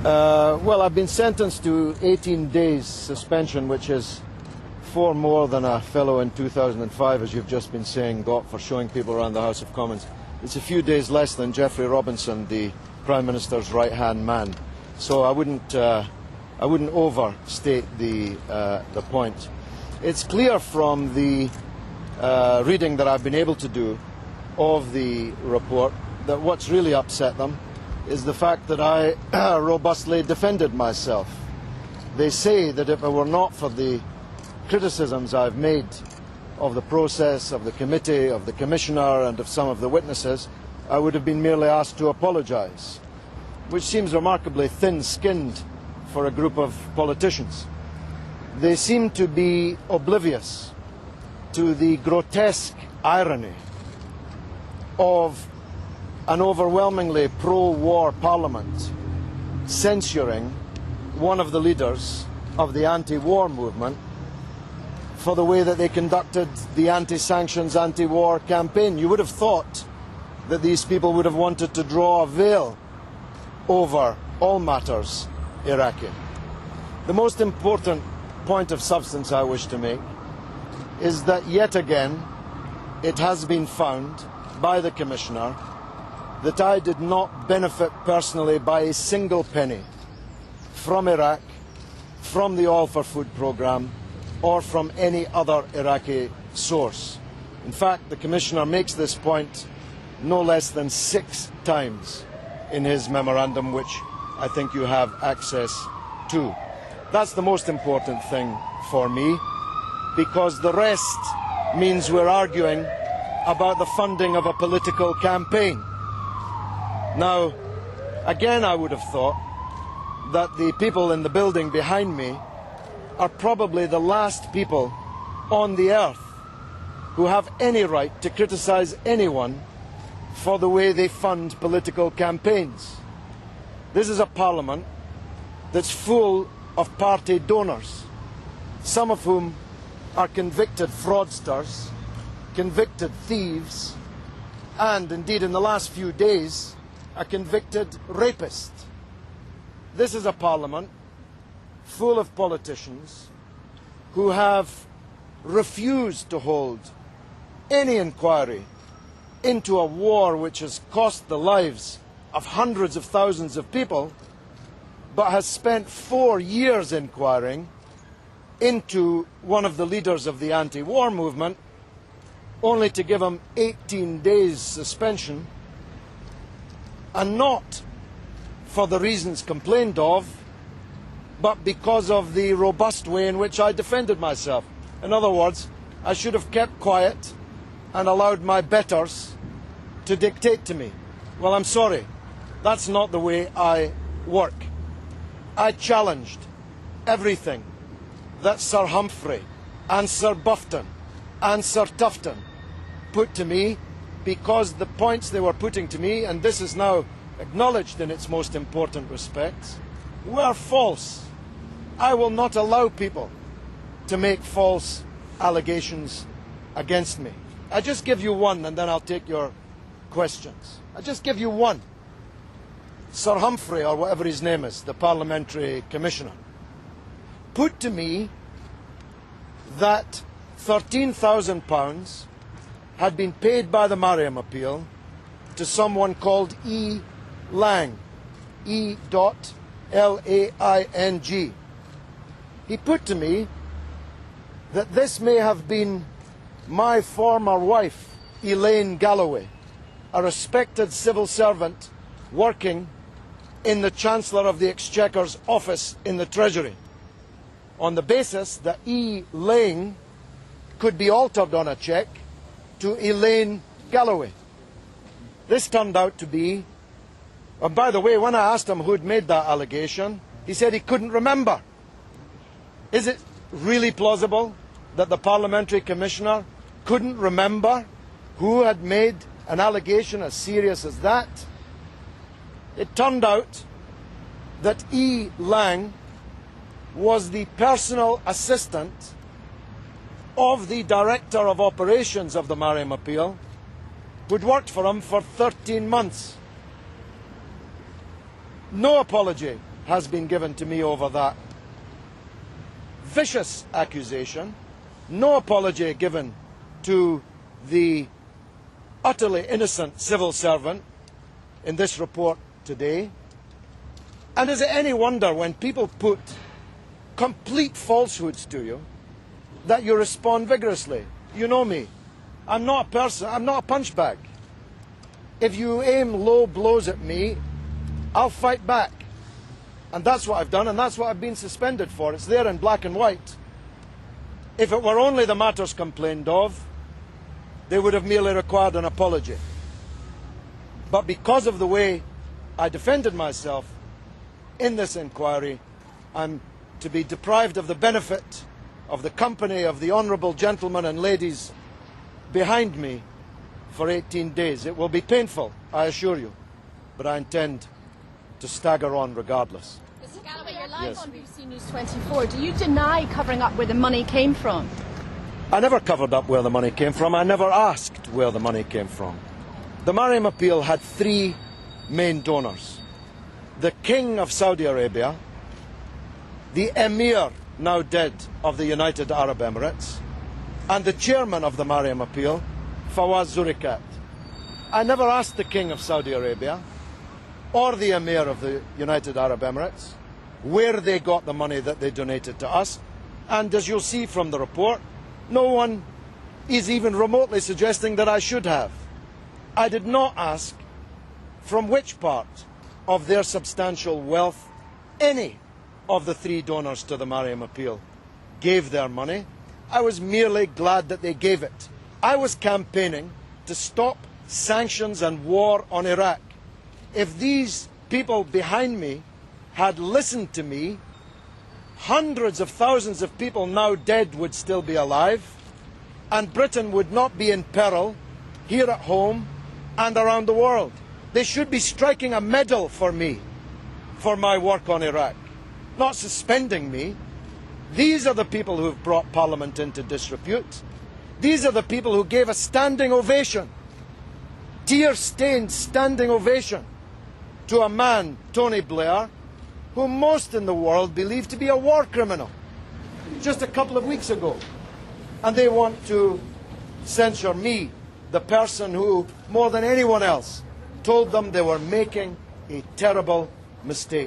Well, I've been sentenced to 18 days suspension, which is 4 more than a fellow in 2005, as you've just been saying, got for showing people around the House of Commons. It's a few days less than Geoffrey Robinson, the Prime Minister's right-hand man. So I wouldn't overstate the point. It's clear from the reading that I've been able to do of the report that what's really upset them is the fact that I robustly defended myself. They say that if it were not for the criticisms I've made of the process, of the committee, of the Commissioner and of some of the witnesses, I would have been merely asked to apologise, which seems remarkably thin-skinned for a group of politicians. They seem to be oblivious to the grotesque irony of an overwhelmingly pro-war Parliament censuring one of the leaders of the anti-war movement for the way that they conducted the anti-sanctions, anti-war campaign. You would have thought that these people would have wanted to draw a veil over all matters Iraqi. The most important point of substance I wish to make is that yet again it has been found by the Commissioner that I did not benefit personally by a single penny from Iraq, from the All for Food programme, or from any other Iraqi source. In fact, the Commissioner makes this point no less than 6 times in his memorandum, which I think you have access to. That's the most important thing for me, because the rest means we're arguing about the funding of a political campaign. Now, again, I would have thought that the people in the building behind me are probably the last people on the earth who have any right to criticise anyone for the way they fund political campaigns. This is a Parliament that's full of party donors, some of whom are convicted fraudsters, convicted thieves, and indeed in the last few days a convicted rapist. This is a Parliament full of politicians who have refused to hold any inquiry into a war which has cost the lives of hundreds of thousands of people, but has spent 4 years inquiring into one of the leaders of the anti-war movement, only to give him 18 days suspension, and not for the reasons complained of, but because of the robust way in which I defended myself. In other words, I should have kept quiet and allowed my betters to dictate to me. Well, I'm sorry, that's not the way I work. I challenged everything that Sir Humphrey and Sir Bufton and Sir Tufton put to me, because the points they were putting to me, and this is now acknowledged in its most important respects, were false. I will not allow people to make false allegations against me. I just give you one and then I'll take your questions. I just give you one. Sir Humphrey, or whatever his name is, the Parliamentary Commissioner, put to me that £13,000 had been paid by the Mariam appeal to someone called E. Lang, E.L.A.I.N.G. He put to me that this may have been my former wife, Elaine Galloway, a respected civil servant working in the Chancellor of the Exchequer's office in the Treasury, on the basis that E. Lang could be altered on a cheque to Elaine Galloway. This turned out to be, and by the way, when I asked him who had made that allegation, he said he couldn't remember. Is it really plausible that the Parliamentary Commissioner couldn't remember who had made an allegation as serious as that? It turned out that E. Lang was the personal assistant of the Director of Operations of the Mariam Appeal, who'd worked for him for 13 months. No apology has been given to me over that vicious accusation, no apology given to the utterly innocent civil servant in this report today. And is it any wonder when people put complete falsehoods to you that you respond vigorously? You know me. I'm not a person, I'm not a punch bag. If you aim low blows at me, I'll fight back. And that's what I've done, and that's what I've been suspended for. It's there in black and white. If it were only the matters complained of, they would have merely required an apology. But because of the way I defended myself in this inquiry, I'm to be deprived of the benefit of the company of the honourable gentlemen and ladies behind me for 18 days. It will be painful, I assure you, but I intend to stagger on regardless. Mr. Galloway, you're live Yes. on BBC News 24. Do you deny covering up where the money came from? I never covered up where the money came from. I never asked where the money came from. The Mariam appeal had three main donors: the King of Saudi Arabia, the Emir, now dead, of the United Arab Emirates, and the chairman of the Mariam appeal, Fawaz Zurikat. I never asked the King of Saudi Arabia or the Emir of the United Arab Emirates where they got the money that they donated to us, and as you'll see from the report, no one is even remotely suggesting that I should have. I did not ask from which part of their substantial wealth any of the three donors to the Mariam appeal gave their money. I was merely glad that they gave it. I was campaigning to stop sanctions and war on Iraq. If these people behind me had listened to me, hundreds of thousands of people now dead would still be alive, and Britain would not be in peril here at home and around the world. They should be striking a medal for me for my work on Iraq, not suspending me. These are the people who have brought Parliament into disrepute. These are the people who gave a standing ovation, tear-stained standing ovation, to a man, Tony Blair, whom most in the world believe to be a war criminal, just a couple of weeks ago. And they want to censure me, the person who, more than anyone else, told them they were making a terrible mistake.